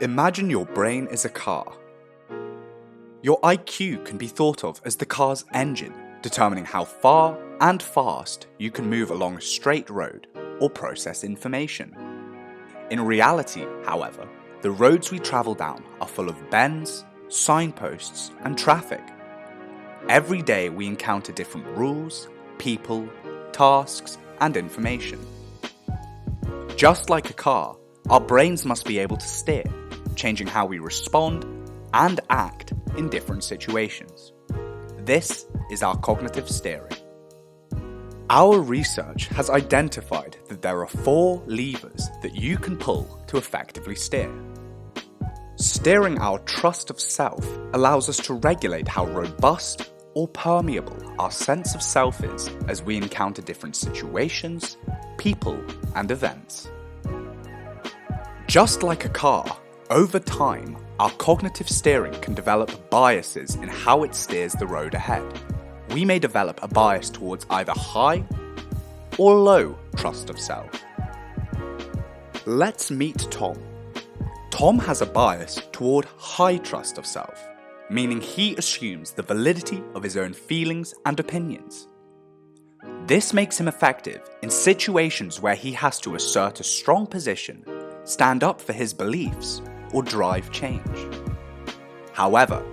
Imagine your brain is a car. Your IQ can be thought of as the car's engine, determining how far and fast you can move along a straight road or process information. In reality, however, the roads we travel down are full of bends, signposts, and traffic. Every day we encounter different rules, people, tasks, and information. Just like a car, our brains must be able to steer, changing how we respond and act in different situations. This is our cognitive steering. Our research has identified that there are 4 levers that you can pull to effectively steer. Steering our trust of self allows us to regulate how robust or permeable our sense of self is as we encounter different situations, people, and events. Just like a car, over time, our cognitive steering can develop biases in how it steers the road ahead. We may develop a bias towards either high or low trust of self. Let's meet Tom. Tom has a bias toward high trust of self, meaning he assumes the validity of his own feelings and opinions. This makes him effective in situations where he has to assert a strong position, stand up for his beliefs, or drive change. However,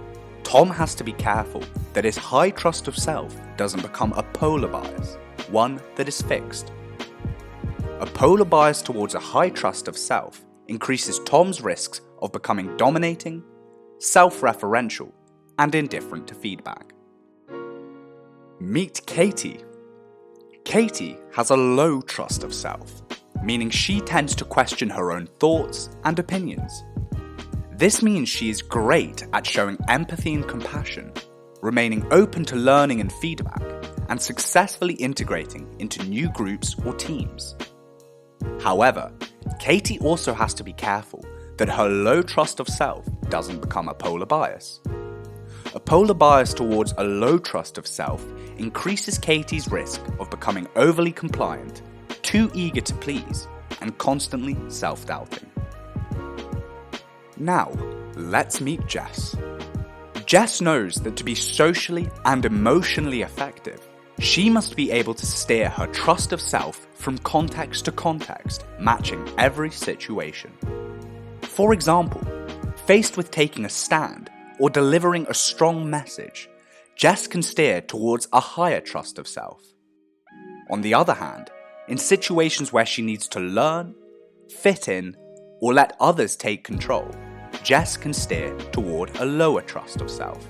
Tom has to be careful that his high trust of self doesn't become a polar bias, one that is fixed. A polar bias towards a high trust of self increases Tom's risks of becoming dominating, self-referential, and indifferent to feedback. Meet Katie. Katie has a low trust of self, meaning she tends to question her own thoughts and opinions. This means she is great at showing empathy and compassion, remaining open to learning and feedback, and successfully integrating into new groups or teams. However, Katie also has to be careful that her low trust of self doesn't become a polar bias. A polar bias towards a low trust of self increases Katie's risk of becoming overly compliant, too eager to please, and constantly self-doubting. Now, let's meet Jess. Jess knows that to be socially and emotionally effective, she must be able to steer her trust of self from context to context, matching every situation. For example, faced with taking a stand or delivering a strong message, Jess can steer towards a higher trust of self. On the other hand, in situations where she needs to learn, fit in, or let others take control, Jess can steer toward a lower trust of self.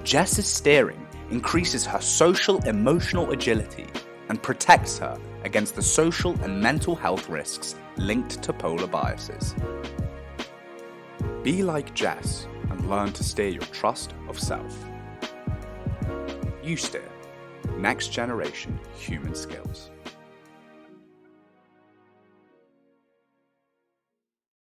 Jess's steering increases her social emotional agility and protects her against the social and mental health risks linked to polar biases. Be like Jess and learn to steer your trust of self. You steer. Next generation human skills.